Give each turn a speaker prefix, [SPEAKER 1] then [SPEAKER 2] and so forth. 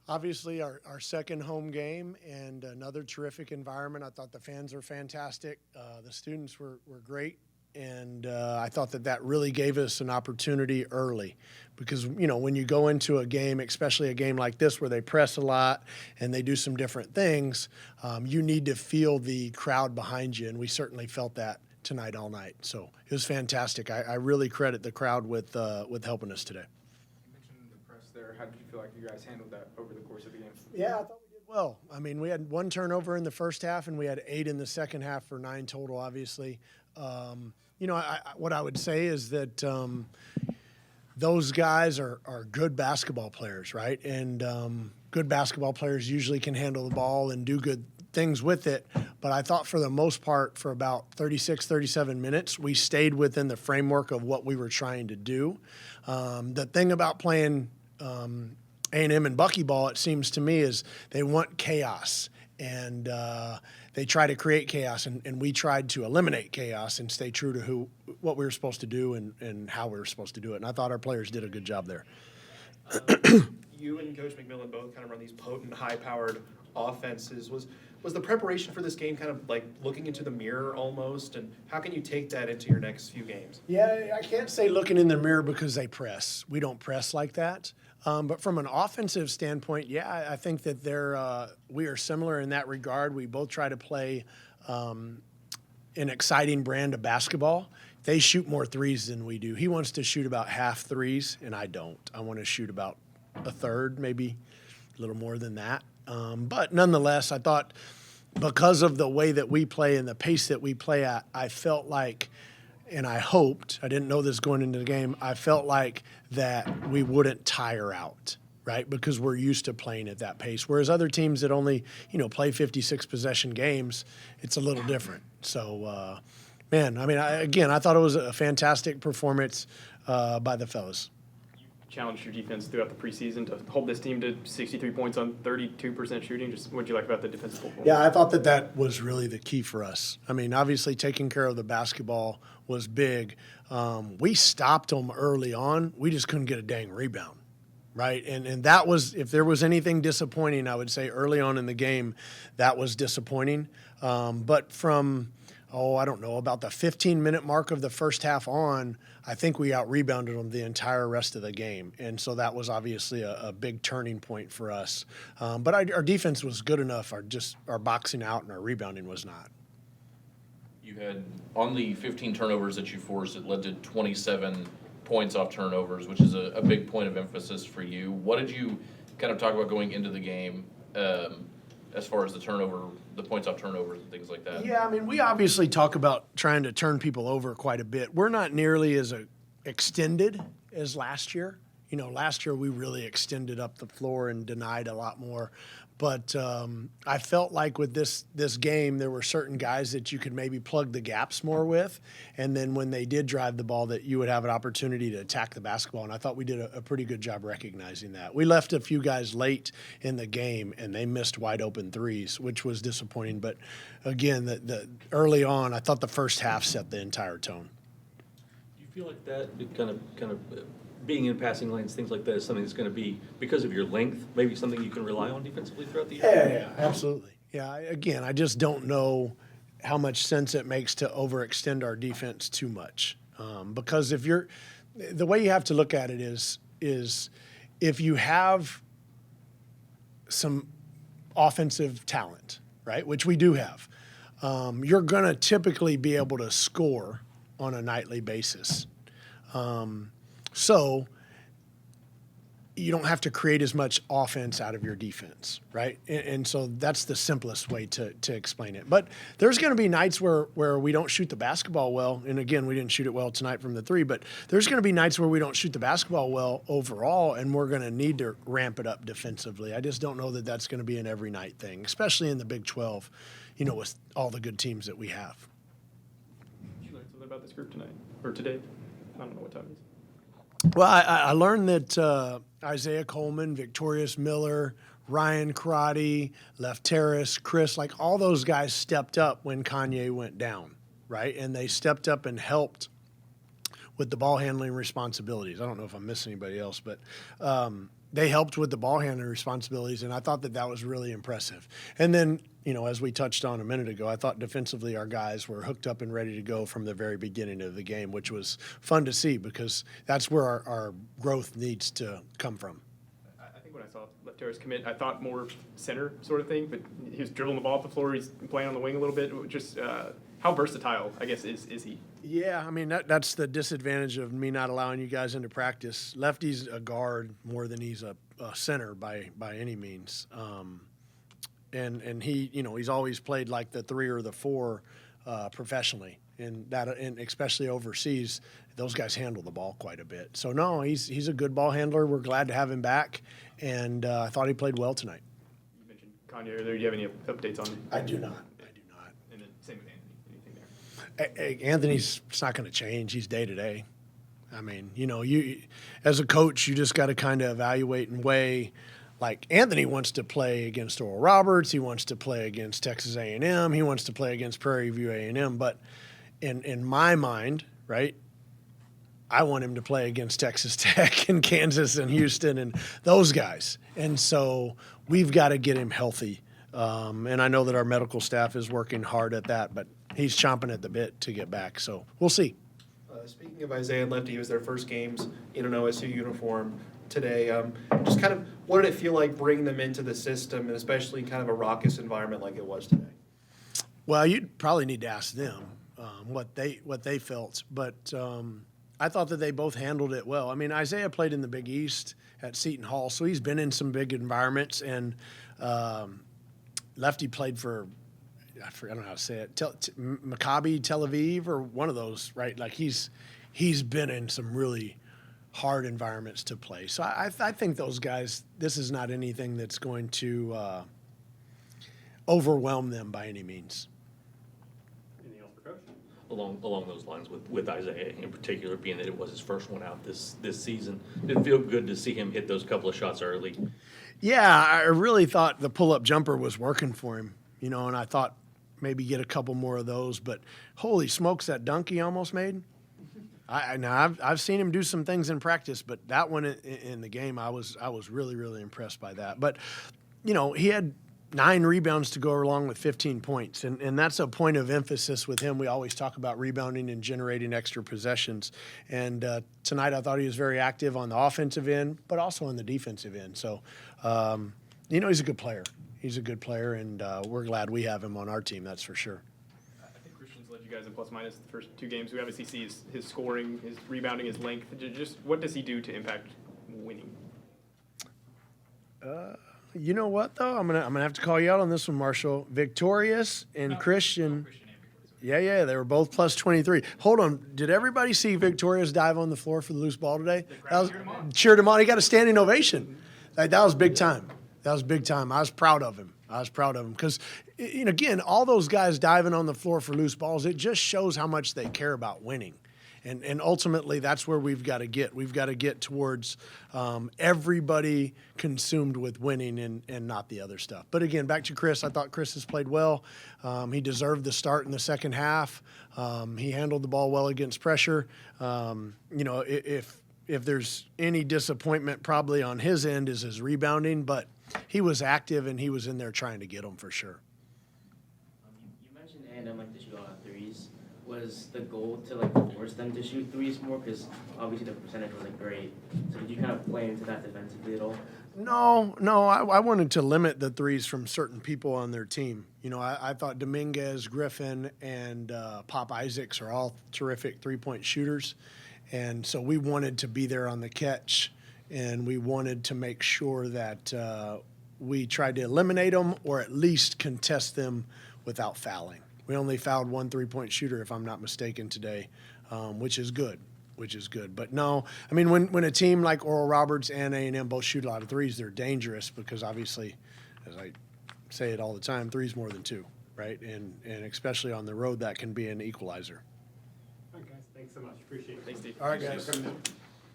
[SPEAKER 1] Obviously, our second home game and another terrific environment. I thought the fans were fantastic. The students were great. And I thought that really gave us an opportunity early because, when you go into a game, especially a game like this where they press a lot and they do some different things, you need to feel the crowd behind you. And we certainly felt that tonight all night. So it was fantastic. I really credit the crowd with helping us today.
[SPEAKER 2] You mentioned the press there. How did you feel like you guys handled that over the course of the game?
[SPEAKER 1] Yeah, I thought we did well. I mean, we had 1 turnover in the first half and we had 8 in the second half for 9 total, obviously. What I would say is that those guys are good basketball players, right? And good basketball players usually can handle the ball and do good things with it. But I thought for the most part, for about 36, 37 minutes, we stayed within the framework of what we were trying to do. The thing about playing A&M and Buckyball, it seems to me, is they want chaos. And they try to create chaos, and we tried to eliminate chaos and stay true to what we were supposed to do and how we were supposed to do it. And I thought our players did a good job there.
[SPEAKER 3] You and Coach McMillan both kind of run these potent, high-powered offenses. Was the preparation for this game kind of like looking into the mirror almost? And how can you take that into your next few games?
[SPEAKER 1] Yeah, I can't say looking in the mirror because they press. We don't press like that. But from an offensive standpoint, yeah, I think that we are similar in that regard. We both try to play an exciting brand of basketball. They shoot more threes than we do. He wants to shoot about half threes, and I don't. I want to shoot about a third, maybe a little more than that. But nonetheless, I thought because of the way that we play and the pace that we play at, I felt like, and I hoped, I didn't know this going into the game, I felt like that we wouldn't tire out, right? Because we're used to playing at that pace. Whereas other teams that only, play 56 possession games, it's a little different. So, I thought it was a fantastic performance by the fellas.
[SPEAKER 4] Challenged your defense throughout the preseason to hold this team to 63 points on 32% shooting. Just what do you like about the defensive performance?
[SPEAKER 1] Yeah, I thought that was really the key for us. I mean, obviously taking care of the basketball was big. We stopped them early on. We just couldn't get a dang rebound, right? And that was, if there was anything disappointing, I would say early on in the game, that was disappointing. But from, about the 15-minute mark of the first half on, I think we out-rebounded them the entire rest of the game. And so that was obviously a big turning point for us. But our defense was good enough. Our boxing out and our rebounding was not.
[SPEAKER 5] You had, on the 15 turnovers that you forced, it led to 27 points off turnovers, which is a big point of emphasis for you. What did you kind of talk about going into the game as far as the points off turnovers and things like that?
[SPEAKER 1] Yeah, I mean, we obviously talk about trying to turn people over quite a bit. We're not nearly as extended as last year. Last year we really extended up the floor and denied a lot more. But I felt like with this game, there were certain guys that you could maybe plug the gaps more with. And then when they did drive the ball, that you would have an opportunity to attack the basketball. And I thought we did a pretty good job recognizing that. We left a few guys late in the game, and they missed wide open threes, which was disappointing. But, again, the early on, I thought the first half set the entire tone.
[SPEAKER 6] Do you feel like that kind of being in passing lanes, things like that, is something that's going to be, because of your length, maybe something you can rely on defensively throughout the year?
[SPEAKER 1] Yeah, absolutely. Yeah, again, I just don't know how much sense it makes to overextend our defense too much. Because the way you have to look at it is if you have some offensive talent, right, which we do have, you're going to typically be able to score on a nightly basis. So you don't have to create as much offense out of your defense, right? And so that's the simplest way to explain it. But there's going to be nights where we don't shoot the basketball well. And, again, we didn't shoot it well tonight from the three. But there's going to be nights where we don't shoot the basketball well overall, and we're going to need to ramp it up defensively. I just don't know that that's going to be an every night thing, especially in the Big 12, with all the good teams that we have.
[SPEAKER 4] Did you learn something about this group tonight or today? I don't know what time it is.
[SPEAKER 1] Well, I learned that Isaiah Coleman, Victorious Miller, Ryan Karate, Lefteris, Chris, like all those guys stepped up when Kanye went down, right? And they stepped up and helped with the ball handling responsibilities. I don't know if I'm missing anybody else, but they helped with the ball handling responsibilities, and I thought that was really impressive. And then, as we touched on a minute ago, I thought defensively our guys were hooked up and ready to go from the very beginning of the game, which was fun to see because that's where our growth needs to come from.
[SPEAKER 4] I think when I saw Lefteris commit, I thought more center sort of thing, but he was dribbling the ball up the floor. He's playing on the wing a little bit. Just how versatile, I guess, is he?
[SPEAKER 1] Yeah, I mean, that's the disadvantage of me not allowing you guys into practice. Lefty's a guard more than he's a center by any means. And he, he's always played like the 3 or the 4 professionally. And especially overseas, those guys handle the ball quite a bit. So, no, he's a good ball handler. We're glad to have him back. And I thought he played well tonight.
[SPEAKER 4] You mentioned Kanye earlier. Do you have any updates on him?
[SPEAKER 1] I do not.
[SPEAKER 4] And then same with Anthony. Anything there?
[SPEAKER 1] Anthony's it's not going to change. He's day to day. I mean, you as a coach, you just got to kind of evaluate and weigh. Like Anthony wants to play against Oral Roberts, he wants to play against Texas A&M, he wants to play against Prairie View A&M. But in my mind, right, I want him to play against Texas Tech and Kansas and Houston and those guys. And so we've got to get him healthy. And I know that our medical staff is working hard at that, but he's chomping at the bit to get back. So we'll see.
[SPEAKER 3] Speaking of Isaiah and Lefty, it was their first games in an OSU uniform today. Just kind of what did it feel like bringing them into the system, and especially in kind of a raucous environment like it was today?
[SPEAKER 1] Well, you'd probably need to ask them what they felt, but I thought that they both handled it well. I mean, Isaiah played in the Big East at Seton Hall, so he's been in some big environments, and Lefty played for I don't know how to say it, Maccabi Tel Aviv or one of those, right? Like he's been in some really hard environments to play. So I think those guys, this is not anything that's going to overwhelm them by any means.
[SPEAKER 4] Anything else for Coach?
[SPEAKER 6] Along those lines with Isaiah in particular, being that it was his first one out this season, did it feel good to see him hit those couple of shots early? Yeah,
[SPEAKER 1] I really thought the pull-up jumper was working for him, and I thought maybe get a couple more of those. But holy smokes, that dunk he almost made. I've seen him do some things in practice, but that one in the game, I was really, really impressed by that. But, he had 9 rebounds to go along with 15 points, and that's a point of emphasis with him. We always talk about rebounding and generating extra possessions. And tonight I thought he was very active on the offensive end, but also on the defensive end. So, he's a good player. He's a good player, and we're glad we have him on our team, that's for sure.
[SPEAKER 4] I think Christian's led you guys in plus-minus the first 2 games. We obviously see his scoring, his rebounding, his length. Just what does he do to impact winning?
[SPEAKER 1] You know what, though? I'm gonna have to call you out on this one, Marshall. Victorious and Christian. Yeah, they were both plus 23. Hold on. Did everybody see Victorious dive on the floor for the loose ball today? Cheered him on. He got a standing ovation. That was big time. That was big time. I was proud of him. Because, again, all those guys diving on the floor for loose balls, it just shows how much they care about winning. And ultimately, that's where we've got to get. We've got to get towards everybody consumed with winning and not the other stuff. But, again, back to Chris. I thought Chris has played well. He deserved the start in the second half. He handled the ball well against pressure. If there's any disappointment probably on his end is his rebounding, but he was active and he was in there trying to get them for sure.
[SPEAKER 7] You mentioned A&M like to shoot a lot of threes. Was the goal to force them to shoot threes more? Because obviously the percentage wasn't great. So did you kind of play into that defensively at all?
[SPEAKER 1] No. I wanted to limit the threes from certain people on their team. I thought Dominguez, Griffin, and Pop Isaacs are all terrific three-point shooters. And so we wanted to be there on the catch, and we wanted to make sure that we tried to eliminate them or at least contest them without fouling. We only fouled 1 3-point shooter, if I'm not mistaken, today, which is good. But no, I mean, when a team like Oral Roberts and A&M both shoot a lot of threes, they're dangerous because obviously, as I say it all the time, 3's more than 2, right? And especially on the road, that can be an equalizer.
[SPEAKER 8] All right, guys. Thanks so much. Appreciate it.
[SPEAKER 4] Thanks, Steve.
[SPEAKER 1] All right, guys.